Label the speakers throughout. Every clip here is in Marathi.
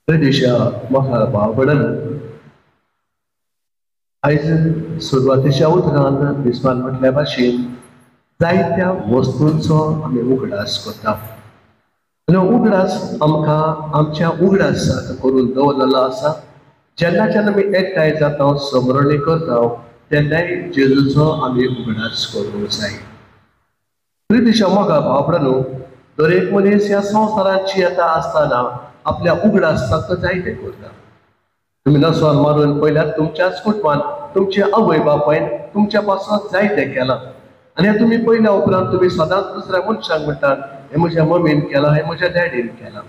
Speaker 1: दिशा म्हाका भावबडन आयज सुरवातेच्या उतरांत दिसपान म्हटल्या भाशेन जायत्या वस्तूंचो आमी उगडास करता आनी उगडास आमकां आमच्या उगडास करून दवरलेलो आसा। जेन्ना जेन्ना आमी एकठांय जाता समरणी करता तेन्नाय जेजूचो आमी उगडास करूंक जाय। दिशा म्हाका भावबडनो दर एक मनीस ह्या संवसारांत जियेता आसतना आपल्या उगडासाक जायते करता। तुम्ही नसोन मारून पयल्यार तुमच्याच कुटुंबान तुमचे आवय बापायन तुमच्या पासून जायते केला आनी हे तुम्ही पयल्या उपरांत तुम्ही सदांच दुसऱ्या मनशाक म्हणटात हे म्हज्या मम्मीन केला, हे म्हज्या डॅडीन केला।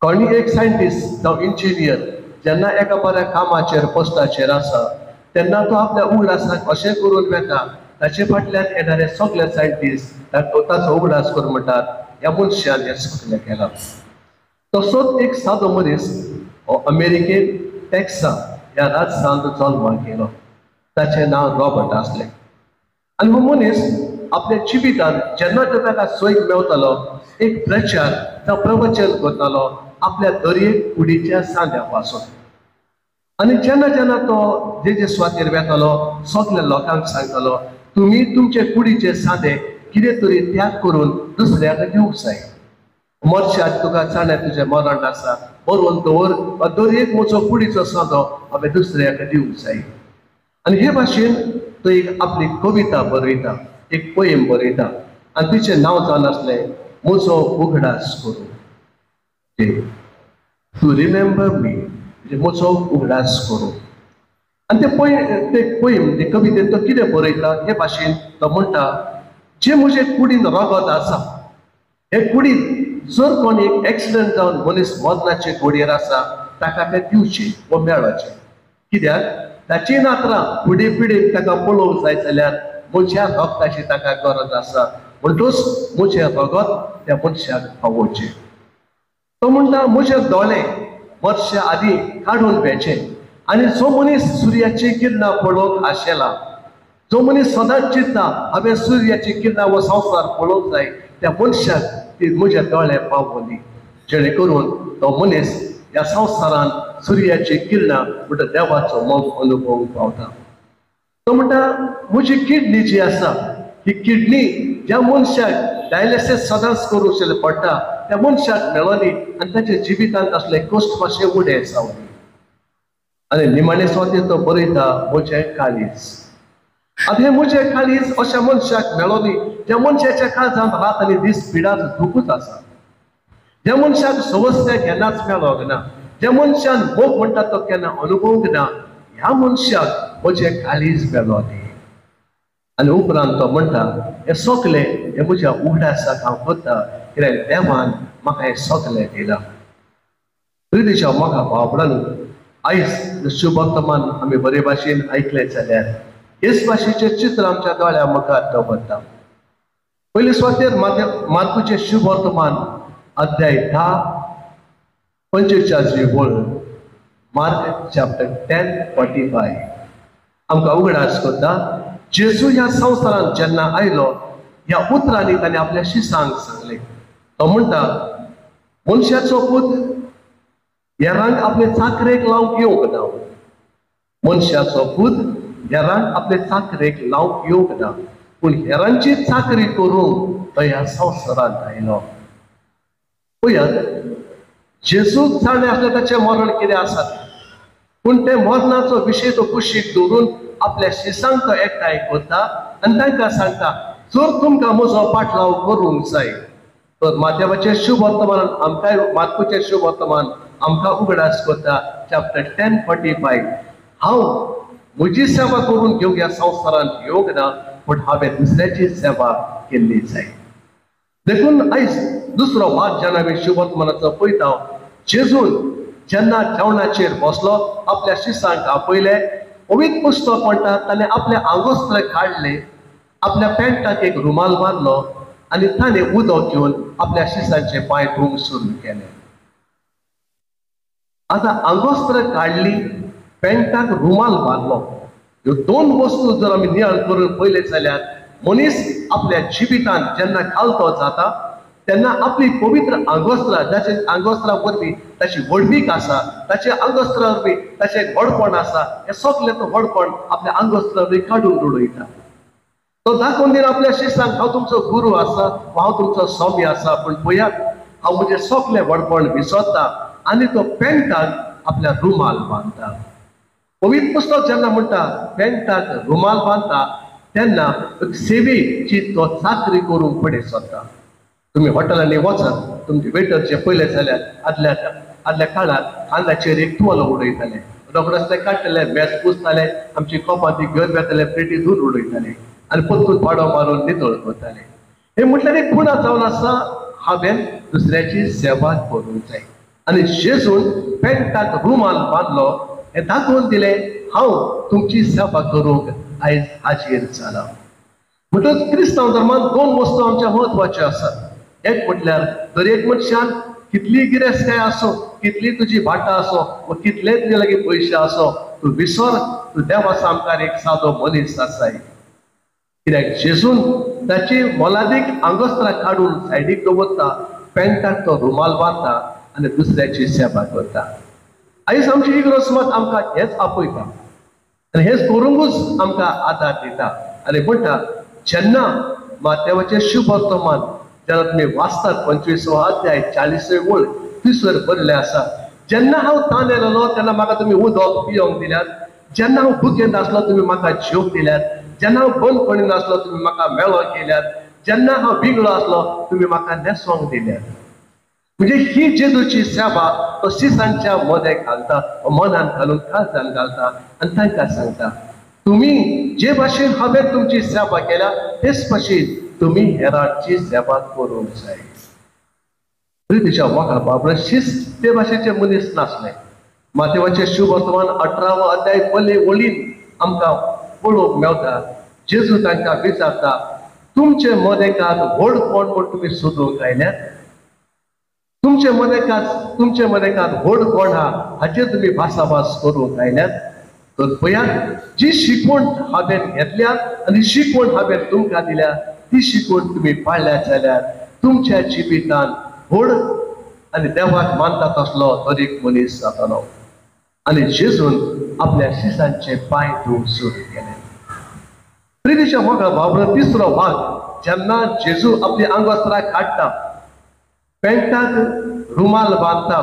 Speaker 1: कोणी एक सायंटिस्ट जावं इंजिनियर जेन्ना एका बऱ्या कामाचेर पोस्टाचेर आसा तेन्ना तो आपल्या उगडासाक अशें करून वेता ताचे फाटल्यान येणारे सगळे सायंटिस्ट ताचो उगडास करून म्हणटात ह्या मनशान हें सगळें केलां। तसोच एक सादो मनीस अमेरिकेन टेक्सास ह्या राज्यांत जल्माक गेलो। ताचें नांव रॉबर्ट आसलें आनी हो मनीस आपल्या जिवितांत जेन्ना ताका सोयीक मेवतालो एक प्रचार जावं प्रवचन करतालो आपल्या दर्येक कुडीच्या सांग्या पासून। आनी जेन्ना जेन्ना तो जे सुवातेर वेतालो सगळ्या लोकांक सांगतालो तुम्ही तुमचे कुडीचे सांदे कितें तरी त्याग करून दुसऱ्याक दिवंक जाय। मरशाक तुका चाण्या तुजें मरण आसा बरोवन दवर दर्येक म्हजो कुडीचो सांदो हांवें दुसऱ्याक दिवंक जाय। आनी हे भाशेन तो एक आपली कविता बरयता, एक पोयम बरयता आनी तिचें नांव जावन आसलें म्हजो उगडास करूं। टू रिमेंबर मी म्हणजे म्हजो उगडास करूं। आनी ते पोयम ते कवितेन तो कितें बरयता हे भाशेन तो म्हणटा जे म्हजे कुडीन रगत आसा हे कुडीन जर कोण एक एक्सिडेंट जावन मनीस मरणाचे घडयेर आसा ताका तें दिवचें वा मेळचें। कित्याक ताची नात्रां फुडें पिडेन ताका पळोवंक जाय जाल्यार म्हज्या रगताची ताका गरज आसा म्हणटूच म्हजें रगत त्या मनशाक पावोवचें। तो म्हणटा म्हजे दोळे वर्षा आदीं काडून घेवचे आनी जो मनीस सुर्याची किरणां पळोवंक आशेला जो मनीस सदांच चिंतता हांवें सुर्याची किरणां हो संवसार पळोवंक जाय त्या मनशाक ती म्हजे दोळे पावली जेणे करून तो मनीस ह्या संवसारांत सुर्याची किरणां म्हणटा देवाचो मोग अनुभवूंक पावता। तो म्हणटा म्हजी किडनी जी आसा ही किडनी ज्या मनशाक डायलिसीस सदांच करूंक पडटा त्या मनशाक मेळ्ळी आनी ताच्या जिवितांत असले कश्ट मातशे उणे जावले। आनी निमाणे स्वातेर तो बरयता म्हजें काळीज। आतां हे म्हजें काळीज अशा मनशाक मेळ्ळी ज्या मनशाच्या काळजांत रात आनी दीस पिडाच दुखूच आसा, ज्या मनशाक समस्या केन्नाच मेळोंक ना, ज्या मनशान मोग म्हणटा तो केन्ना अनुभवूंक ना ह्या मनशाक म्हजें काळीज मेळ्ळें। आनी उपरांत तो म्हणटा हे सगळें हे म्हज्या उगडासाक हांव करता कित्याक देवान म्हाका हें सगळें दिलां। दिशा म्हाका भावबडानो आयज शुभ वर्तमान आमी बरे भाशेन आयकलें जाल्यार हेच भाशेचें चित्र आमच्या दोळ्या मुखार दवरता। पयले सुवातेर मार्कूचें शुभ वर्तमान अध्याय 10:45 वळ मार्क चॅप्टर 10:45 आमकां उगडास करता जेजू ह्या संवसारांत जेन्ना आयलो ह्या उतरांनी ताणें आपल्या शिसांक सांगलें। तो म्हणटा मनशाचो पूत हेरांक आपले चाकरेक लावंक येवंक ना, मनशाचो पूत हेरांक आपले चाकरेक लावंक येवंक ना पूण हेरांची चाकरी करूंक तो ह्या संवसारांत आयलो। पळयात जेजूक जाणें आसलें ताचें मरण कितें आसा पूण ते मरणाचो विशय तो कुशीक दवरून आपल्या शिसांक तो एकठांय करता आनी तांकां सांगता जर तुमकां म्हजो पाटलाव करूंक जाय तर माध्यमाचें शुभ वर्तमान आमकां मार्कूचें शुभ वर्तमान आमकां उगडास करता चॅप्टर 10:45 हांव म्हजी सेवा करून घेवंक ह्या संवसारांत येवंक ना पूण हांवें दुसऱ्याची सेवा केल्ली जाय। देखून आयज दुसरो वाद जेन्ना आमी शुभ वर्तमानाचो पळयता जेजून जेन्ना जेवणाचेर बसलो आपल्या शिसांक आपयले पवित्र पुस्तक म्हणटा ताणें आपले आंगोस्त्र काडले, आपल्या पॅन्टाक एक रुमाल बांदलो आनी ताणें उदक घेवन आपल्या शिसांचे पांय धुवंक सुरू केले। आतां आंगोस्त्र काडली, पॅन्टाक रुमाल बांदलो ह्यो दोन वस्तू जर आमी नियाळ करून पळयले जाल्यार मनीस आपल्या जिवितांत जेन्ना घालतो जाता तेन्ना आपली पवित्र आंगवस्त्रां जाचे आंगवस्त्रां वरवीं ताची वडवीक आसा, ताचे आंगवस्त्रां वरवीं ताचें व्हडपण आसा, हें सगलें तो व्हडपण आपल्या आंगवस्त्रां वरवीं काडून उडयता. तो दाखोवन दिना आपल्या शिश्यांक हांव तुमचो गुरू आसा, हांव तुमचो स्वामी आसा, पूण पळयात हांव म्हजें सगलें व्हडपण विसरता आनी तो पेंटाक आपल्या रुमाल बांदता. पवित्र पुस्तक जेन्ना म्हणटा पेंटाक रुमाल बांदता तेन्ना सेवेची तो चाकरी करूंक फुडें सरता. तुम्ही हॉटेलांनी वचात, तुमचे वेटरचे पयले जाल्यार आदल्या काळार खांद्याचेर एक तुवालो उडयताले, रोखडेच ते काडटले, मेज पुसताले, आमची कपां ती घेवन वेताले, प्लेटी धुवन उडयताले आनी परतून पाडो मारून नितळ करताले. हे म्हटल्यार एक खुणा जावन आसा, हांवें दुसऱ्याची सेवा करूंक जाय. आनी जेजून पेंटाक रुमाल बांदलो, हे दाखोवन दिलें हांव तुमची सेवा करूंक आयज हाजीर जाला. म्हणटच क्रिस्तांव धर्मान दोन वस्तू आमच्या म्हत्वाच्यो आसात. एक म्हटल्यार दर एक मनशान कितली गिरेस्तकाय आसो, कितली तुजी भाटां आसो, वा कितले तुजे लागीं पयशे आसो, तूं विसर तूं देवा सामकार एक सादो मनीस आसाय. कित्याक जेजून ताची मोलादीक आंगवस्त्रां काडून सायडीक दवरता, पेंटाक तो रुमाल बांदता आनी दुसऱ्याची सेवा करता. आयज आमची इगर्ज समाज आमकां हेच आपयता आनी हेच करूंकूच आमकां आदार दिता. आनी म्हणटा जेन्ना मातेवाचें शुभ वर्तमान जेन्ना तुमी वाचतात 25वा अध्याय 40वे वळ तिसर बरयलें आसा, जेन्ना हांव तान येयलोलो तेन्ना म्हाका तुमी उदक पिवंक दिल्यात, जेन्ना हांव भुकेंत आसलो तुमी म्हाका जेवंक दिल्यात, जेन्ना हांव बंद पडिल्लो आसलो तुमी म्हाका मेळो केल्यात, जेन्ना हांव बिगडो आसलो तुमी म्हाका न्हेसोवंक दिल्यात. म्हणजे ही जेजूची सेवा तो शिसांच्या मदें घालता, मनान घालून काळजान घालता आनी तांकां सांगता तुम्ही जे भाशेन हांवें तुमची सेवा केल्या तेच भाशेन तुम्ही हेरांची सेवा करूंक जाय. प्रितीच्या वांगडा बाबा शिस्त ते भाशेचे मनीस नासले. मातेवाचें शुभ वर्तमान 18वा अध्याय पयले वळीन आमकां पळोवंक मेळटा. जेजू तांकां विचारता तुमचे मदेकांत व्हडपण म्हूण तुमी सोदूंक आयल्यात, तुमचे मदेकांत व्हड कोण आहा हाचेर तुमी भासाभास करूंक आयल्यात. तर पळयात जी शिकवण हांवें घेतल्या आनी शिकवण हांवें तुमकां दिल्या ती शिकवण तुमी पाळल्या जाल्यार तुमच्या जिवितांत व्हड आनी देवाक मानता तसलो तो एक मनीस जातलो. आनी जेजून आपल्या शिसांचे पांय धुवंक सुरू केले. प्रितीच्या मोगा भावना तिसरो भाग जेन्ना जेजू आपली आंगवस्त्रां काडटा, पेंटाक रुमाल बांदता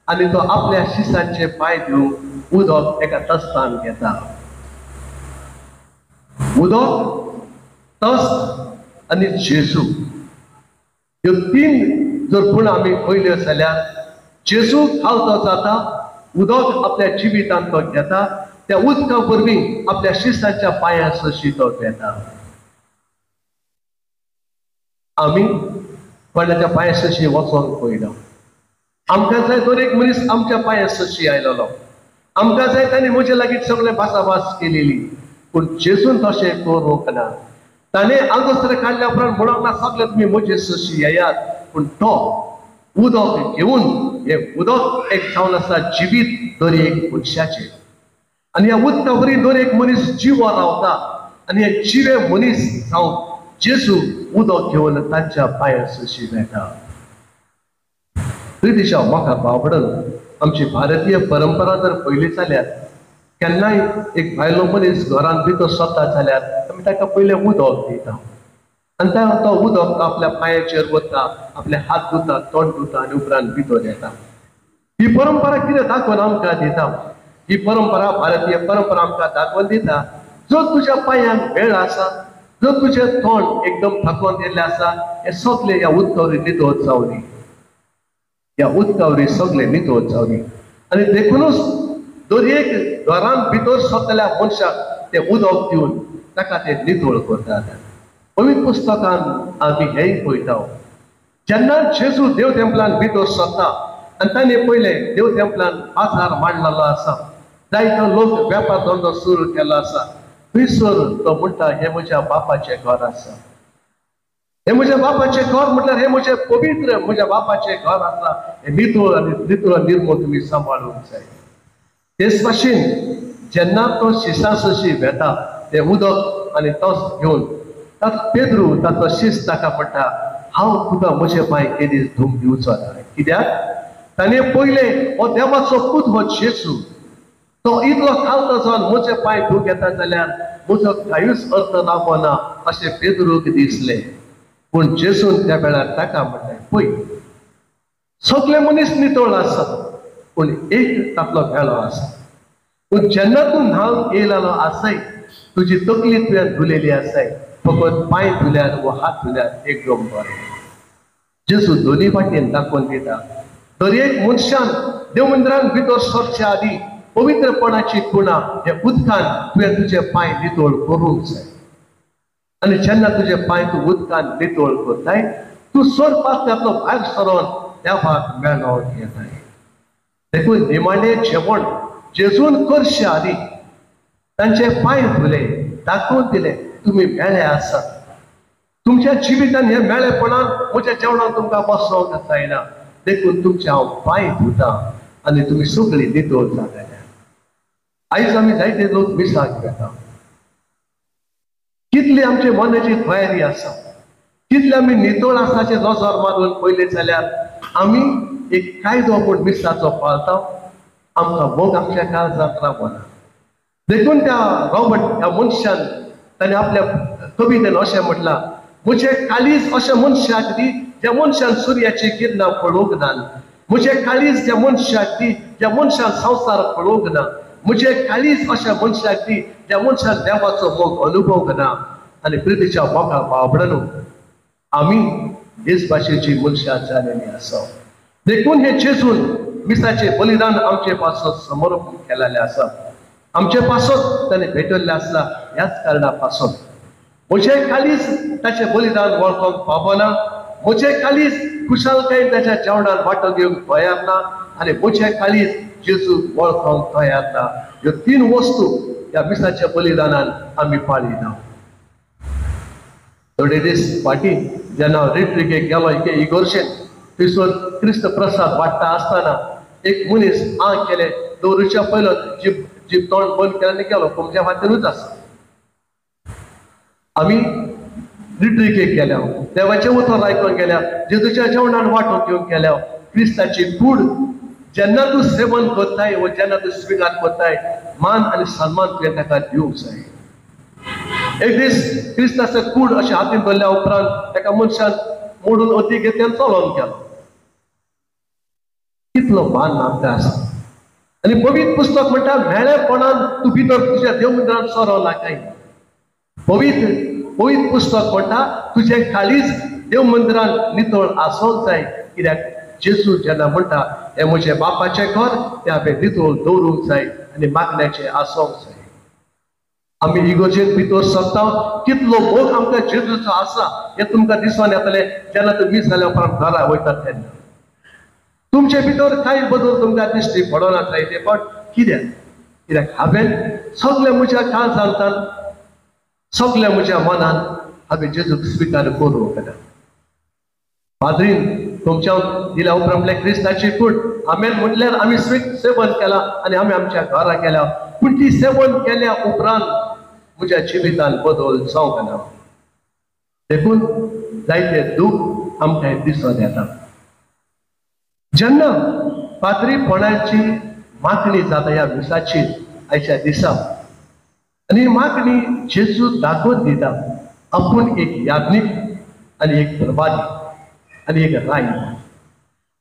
Speaker 1: आनी तो आपल्या शिसांचे पांय धुवंक उदक एका तस्तान घेता. उदक, तस्त आनी जेजू ह्यो तीन जर पूण आमी पळयल्यो जाल्यार जेजू खावतो जाता, उदक आपल्या जिवितांत तो घेता, त्या उदका वरवीं आपल्या शिसांच्या पांयां सशी तो घेता. आमी कोणाच्या पांयां सशी वचोंक पळयना. आमकां जाय दर एक मनीस आमच्या पांयां सशी आयलोलो, आमकां जाय तांणी म्हजे लागीं सगळें भासाभास केलेली, पूण जेजून तशें करूंक ना. ताणें आंगवस्त्र काडल्या उपरांत म्हणूंक ना सगळे तुमी म्हजे सशी येयात, पूण तो उदक घेवन हे उदक एक जावन आसा जिवीत दर एक मनशाचें. आनी ह्या उदका वरवीं दर एक मनीस जिवो रावता आनी हे जिवे मनीस जावन जेजू उदक घेवन तांच्या पांयां सशी मेळटा. प्रितीच्या म्हाका बावडन आमची भारतीय परंपरा जर पयली जाल्यार केन्नाय एक भायलो मनीस घरांत भितर सरता जाल्यार आमी ताका पयलें उदक दिता आनी तो उदक आपल्या पांयाचेर वता, आपले हात धुता, तोंड धुता आनी उपरांत भितर येता. ही परंपरा कितें दाखोवन आमकां दिता? ही परंपरा भारतीय परंपरा आमकां दाखोवन दिता जो तुज्या पांयांक वेळ आसा, जो तुजें तोंड एकदम थाकोवन येयल्लें आसा, हे सगळें ह्या उदका वरवीं नितळ जावनी, ह्या उदका वरवीं सगळें नितळ जावनी. आनी देखूनच दर एक घरांत भितर सरतल्या मनशाक ते उदक दिवन ताका ते नितळ करतात. पवित्र पुस्तकांत आमी हेय पळयता जेन्ना जेजू देव तेंपलांत भितर सरता आनी ताणें पयलें देव तेंपलांत बाजार मांडलेलो आसा, जायतो लोक वेपार धंदो सुरू केलो आसा, थंयसर तो म्हणटा हें म्हज्या बापाचें घर आसा. हे म्हज्या बापाचें घर म्हटल्यार हे म्हजें पवित्र म्हज्या बापाचें घर आसा. हें नितळ आनी नितळ निर्मळ तुमी सांबाळूंक जाय. तेच भाशेन जेन्ना तो शिसा सशी वेता तें उदक आनी तोस घेवन पेद्रू ताचो शिस ताका म्हणटा हांव तुका म्हजे पांय केदीस धूम दिवचो ना. कित्याक ताणें पयलें हो देवाचो पूत हो जेजू तो इतलो खालतो जावन म्हजे पांय धूक येता जाल्यार म्हजो कांयूच अर्थ लाभना अशें पेद्रूक दिसलें. पूण जेजून त्या वेळार ताका म्हणलें, पळय सगळे मनीस नितळ आसा पूण एक तातलो भेळो आसा. पूण जेन्ना तूं न्हांवन येयलेलो आसाय तुजी तकली तुवें धुलेली आसाय फकत पांय धुल्यार वो हात धुल्यार एकदम बरें. जेजू दोनी वाटेन दाखोवन दिता. दर एक मनशान देव मंदिरान भितर सरचे आदी पवित्रपणाची खुणा हे उदकान तुवें तुजे पांय नितळ करूंक जाय. आनी जेन्ना तुजे पांय तूं उदकान नितळ करताय तूं सर पात्यांतलो भायर सरोन देवाक मेळो घेताय. देखून निमाणें जेवण जेजून करचे आदी तांचे पांय धुले दाखोवन दिले तुमी मेळे आसात. तुमच्या जिवितान हे मेळेपणान म्हज्या जेवणान तुमकां बसोंक जायना. देखून तुमचे हांव पांय धुता आनी तुमी सगळीं नितळ जातले. आयज आमी जायते लोक मिसाक घेता. कितली आमचे मनाची तयारी आसा, कितले आमी नितळ आसाचे नजर मारून पयले जाल्यार आमी एक कायदो म्हूण मिसाचो पाळटा. आमकां मोग आमच्या काळजांत रावना. देखून त्या रॉबर्ट ह्या मनशान ताणें आपल्या कवितेन अशें म्हटलां, म्हजे काळीज अशा मनशाक दी ज्या मनशान सुर्याची किरणां पळोवंक ना. म्हजे काळीज त्या मनशाक दी ज्या मनशान संवसार पळोवंक ना. म्हजे काळीज अशा मनशाक दी ज्या मनशान देवाचो मोग अनुभवंक ना. आनी प्रितीच्या मोगा बाबडानो आमी हेच भाशेची मनशां जालेली आसा. देखून हे जेजून मिसाचे बलिदान आमचे पासत समर्पण केलेलें आसा. आमचे पासत ताणें भेटल्लें आसला. ह्याच कारणां पासत म्हजे काळीज ताचें बलिदान वळखोंक पावना. म्हजे काळीज खुशालकायेन ताच्या जेवणान वांटो घेवंक तयार ना. आनी म्हजे काळीज जेजू वळखोंक तयार ना. ह्यो तीन वस्तू ह्या मिसाच्या बलिदानान आमी पाळिना. थोडे दीस फाटीं जेन्ना रिट्रीकेक गेलो इगोर्जेन थंयसर क्रिस्त प्रसाद वाडटा आसतना एक मनीस आं केलें दवरूच्या पयलो जीप तोंड बंद केलें आनी गेलो. तुमच्या फाटीरूच आसा. आमी रिट्रीकेक गेल्या देवाचें उतर आयकोंक गेल्या जेजूच्या जेवणान वांटो घेवंक गेल्या. क्रिस्ताची कूड जेन्ना तूं सेवन करताय वा जेन्ना तूं स्विकार करताय मान आनी सन्मान तुवें ताका दिवंक जाय. एक दीस क्रिस्ताचो कूड अशें हातीन धरल्या उपरांत एका मनशान मोडून अती घेतली आनी चलोन गेलो. कितलो मान आमकां आसा. आनी पवित्र पुस्तक म्हणटा मेळेपणान तूं भितर तुज्या देव मंदिरांत सरोना काय. पवित्र पुस्तक म्हणटा तुजें काळीज देव मंदिरांत नितळ आसोंक जाय. कित्याक जेजू जेन्ना म्हणटा हें म्हजें बापाचें घर तें हांवें नितळ दवरूंक जाय आनी मागण्याचें आसोंक जाय. आमी इगोर्जेन भितर सरता कितलो मोग आमकां जेजूचो आसा हें तुमकां दिसून येतलें जेन्ना तुमी मीस जाल्या उपरांत घरा वयतात तेन्ना. तुमचे भितर कांय बदल तुमकां दिश्टी पडना जायते. पण कित्याक हांवें सगळें म्हज्या काळजांतल्यान सगळ्या म्हज्या मनान हांवें जेजूक स्विकार करूंक ना. पाद्रीन तुमच्या दिल्या उपरांत क्रिस्ताची कूड आमेन म्हटल्यार आमी सेवन केलां आनी आमी आमच्या घरा गेल्या. पूण ती सेवन केल्या उपरांत म्हज्या जिवितान बदल जावंक ना. देखून जायते दूख आमकां दिसून येता. जेन्ना पाद्रीपणाची मागणी जाता ह्या मिसाची आयच्या दिसा आनी मागणी जेजू दाखोवन दिता आपूण एक याज्ञीक आनी एक प्रवादी आनी एक राय.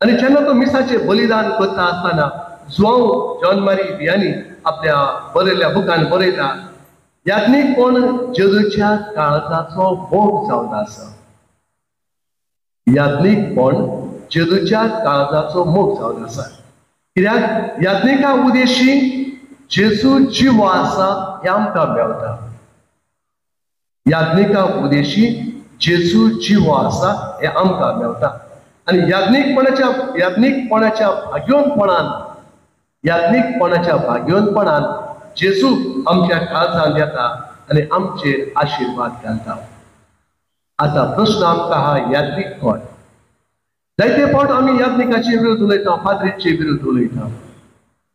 Speaker 1: आनी जेन्ना तो मिसाचें बलिदान करता आसतना जॉन मारी वियानी आपल्या बरयल्ल्या बुकान बरयता याज्ञीकपण जेजूच्या काळजाचो मोग जावन आसा. याज्ञीकपण जेजूच्या काळजाचो मोग जावन आसा. कित्याक याज्ञिका उदेशी जेजू जिवो आसा हें आमकां मेळटा. याज्ञिका उदेशी जेजू जिवो आसा हें आमकां मेळटा. आनी याज्ञीकपणाच्या भाग्यवंतपणान जेजू आमच्या काळजांत येता आनी आमचेर आशिर्वाद घालता. आतां प्रश्न आमकां हा याज्ञीक कोण. जायते फावट आमी याज्ञिकाचे विरुद्ध उलयता पाद्रीचे विरुद्ध उलयता.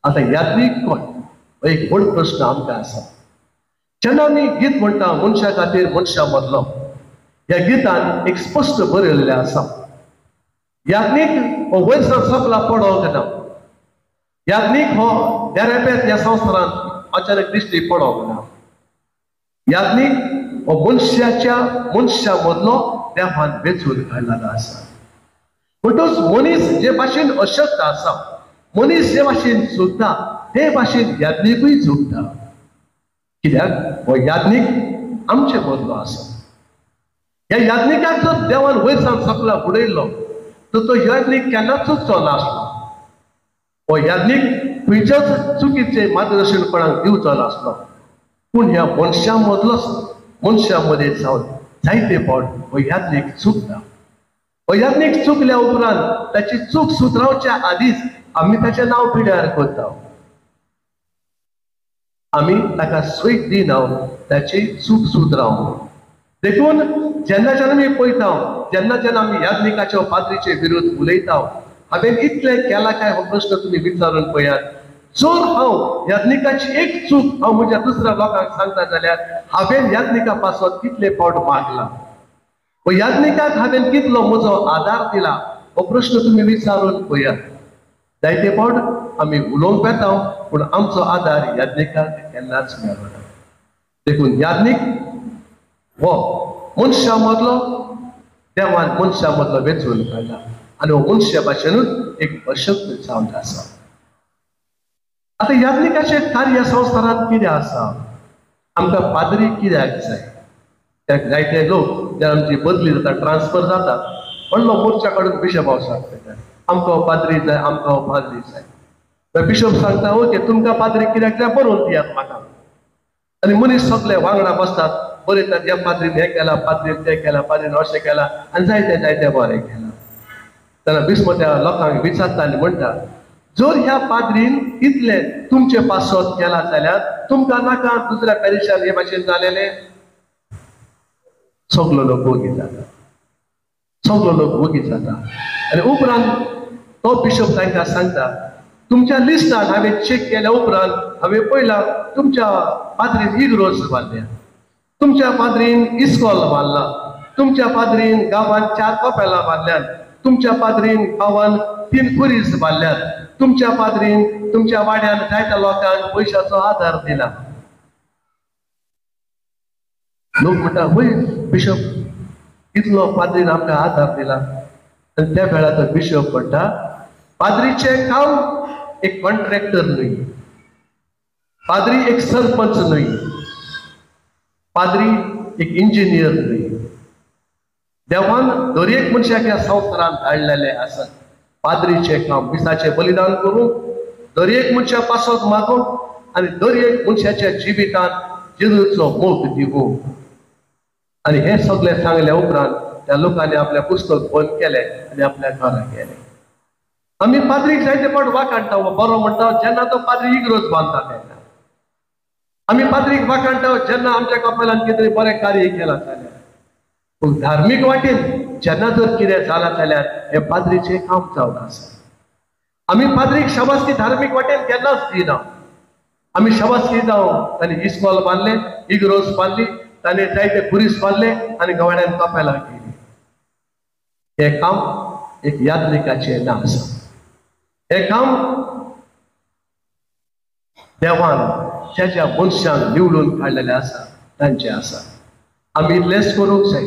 Speaker 1: आतां याज्ञीक कोण हो एक व्हड प्रश्न आमकां आसा. जेन्ना आमी गीत म्हणटा मनशा खातीर मनशा मरलो ह्या गितान एक स्पष्ट बरयल्लें आसा. याज्ञीक हो वयर सकला पडोंक ना. याज्ञीक हो देरेपेत ह्या संवसारांत अचानक दिश्टी पडोंक ना. याज्ञीक हो मनशा मदलो देवान वेचून काडलेलो आसा. म्हणटच मनीस जे भाशेन अशक्त आसा, मनीस जे भाशेन चुकता ते भाशेन याज्ञीकूय चुकता. कित्याक हो याज्ञीक आमचे मदलो आसा. ह्या याज्ञीकाक जर देवान वयर सकला उडयल्लो तर तो याज्ञीक केन्नाच चुकचो नासलो. हो याज्ञीक खंयच्याच चुकीचे मार्गदर्शनपणाक दिवचो नासलो. पूण ह्या मनशा मदें जावन जायते फावट हो याज्ञीक चुकता. हो याज्ञीक चुकल्या उपरांत ताची चूक सुदरावच्या आदींच आमी ताचें नांव पिड्यार करता. आमी ताका सैत दिना ताची चूक सुदराव. देखून जेन्ना आमी पळयता, जेन्ना आमी याज्ञीकाच्या पाद्रीचे विरोध उलयता, हांवें इतलें केलां काय हो प्रश्न तुमी विचारून पळयात. जर हांव याज्ञीकाची एक चूक हांव म्हज्या दुसऱ्या लोकांक सांगता जाल्यार हांवें याज्ञीका पासत कितले फावट मागला, हो याज्ञीकाक हांवें कितलो म्हजो आदार दिला हो प्रश्न तुमी विचारून पळयात. जायते फावट आमी उलोवंक येता पूण आमचो आदार याज्ञीकाक केन्नाच मेळना. देखून याज्ञीक हो मनशा मदलो देवान मनशा मदलो वेचून काडला आनी हो मनशा भाशेनूच एक अशक्त जावन आसा. आता याज्ञीकाचें कार्य संवसारांत कितें आसा? आमकां पाद्री कित्याक जाय? त्याक जायते लोक जे आमची बदली जाता, ट्रान्सफर जाता, व्हडलो मोर्चा काडून बिशपाक सांगता आमकां पाद्री जाय, आमकां पाद्री जाय. बिशप सांगता ओके तुमकां पाद्री कित्याक जाय बरोवन दियात म्हाका. आनी मनीस सगळे वांगडा बसतात, बरयतात ह्या पाद्रीन हें केलां, पाद्रीन तें केलां, पाद्रीन अशें केलां आनी जायते बरें केलां. तेन्ना बिस्म त्या लोकांक विचारता आनी म्हणटा जर ह्या पाद्रीन इतलें तुमचे पासत केला जाल्यार तुमकां नाका दुसऱ्या पॅरिशान हे भाशेन जालेलें? सगलो लोक वगी जाता. आनी उपरांत तो बिशप तांकां सांगता तुमच्या लिस्टान हांवें चेक केल्या उपरांत हांवें पळयलां तुमच्या पाद्रीन इग्रोज बांदल्या, तुमच्या पाद्रीन इस्कॉल बांदला, तुमच्या पाद्रीन गांवांत 4 कपेलां बांदल्यात, तुमच्या पाद्रीन गांवांत 3 कुरीस बांदल्यात, तुमच्या पाद्रीन तुमच्या वाड्यान जायत्या लोकांक पयशाचो आदार दिला. लोक म्हणटा वय बिशप इतलो पाद्रीन आमकां आदार दिला. आनी त्या वेळार तो बिशप म्हणटा पाद्रीचे काम एक कॉन्ट्रॅक्टर न्हय, पाद्री एक सरपंच न्हय, पाद्री एक इंजिनियर न्हय. देवान दर एक मनशाक ह्या संवसारांत धाडलेले आसा. पाद्रीचे काम विसाचे बलिदान करून दर एक मनशा पासत मागून आनी दर एक मनशाच्या जिवितांत जेजूचो मोग दिवूं. आनी हे सगळें सांगल्या उपरांत त्या लोकांनी आपलें पुस्तक बंद केलें आनी आपल्या घरा गेले. आमी पाद्रीक जायते फावट वाखाणटा बरो म्हणटा जेन्ना तो पाद्री इग्रोज बांदता तेन्ना. आमी पाद्रीक वाखाणटा जेन्ना आमच्या कपेलान कितें बरें कार्य केलां जाल्यार. पूण धार्मीक वाटेन जेन्ना जर कितें जालां जाल्यार हे पाद्रीचें काम जावन आसा. आमी पाद्रीक शाबासकी धार्मीक वाटेन केन्नाच दिना. आमी शाबासकी जावं तांणी इस्कॉल बांदलें, इग्रोज बांदली, तांणी जायते कुरीस बांदले आनी गवाड्यान कपेलां केली. हे काम एक याज्ञीकाचें ना आसा. हे काम देवान ज्या मनशांक निवडून काडलेलें आसा तांचें आसा. आमी इतलेंच करूंक जाय.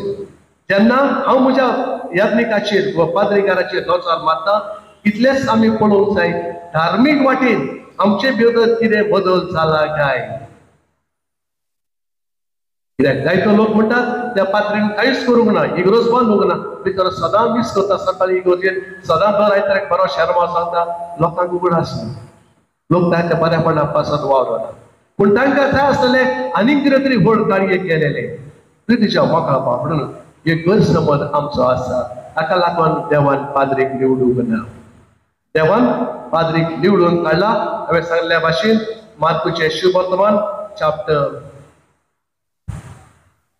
Speaker 1: जेन्ना हांव म्हज्या याज्ञीकाचेर वा पाद्रीकाराचेर दोचार मारता इतलेंच आमी पळोवंक जाय धार्मीक वाटेन आमचे भितर कितें बदल जाला काय. कित्याक जायतो लोक म्हणटात त्या पाद्रीन कांयच करूंक ना, इग्रोज बांदूंक ना, भितर सदां मीस करता, सकाळी इग्रोजेन सदां दर आयताराक बरो शेरमो सांगता, लोकांक उगडास ना. लोक तांच्या बऱ्यापणा पासत वावरना. पूण तांकां जाय आसलेलें आनीक कितें तरी व्हड कार्य केलेलें प्रितीच्या मोखा म्हणून एक गैरसमज आमचो आसा. ताका लागून देवान पाद्रीक निवडूंक ना. देवान पाद्रीक निवडून काडला. हांवें सांगल्या भाशेन मार्कूचे शुभ वर्तमान चॅप्टर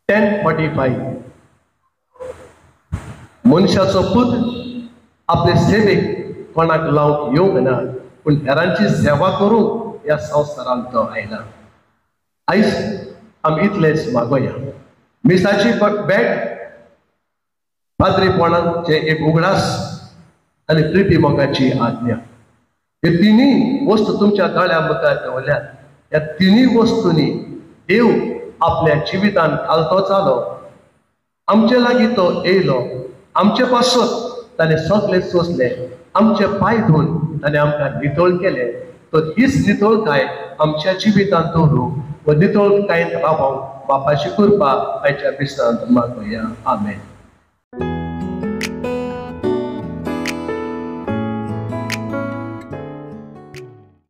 Speaker 1: 10:45 मनशाचो पूत आपले सेवेक कोणाक लावंक येवंक ना पूण हेरांची सेवा करूंक ह्या संवसारांत तो आयला. आयज आमी इतलेंच मागोया. मिसाची बॅग पाद्रीपणाचे एक उगडास आणि प्रिती मोगाची आज्ञा, हे तिन्ही वस्तू तुमच्या गळ्या मुखार ठेवल्यात. या तिन्ही वस्तूंनी देव आपल्या जिवितान घालतो चालो. आमचे लागीं तो येयलो, आमचे पासून ताणें सगळे सोंसले, आमचे पांय धुवन ताणें आमकां नितळ केले. तो हीच नितळकाय आमच्या जिवितांत दवरूं व नितळकायेंत रावूंक बापाची कृपा आयच्या दिसांत मागुया. आमेन.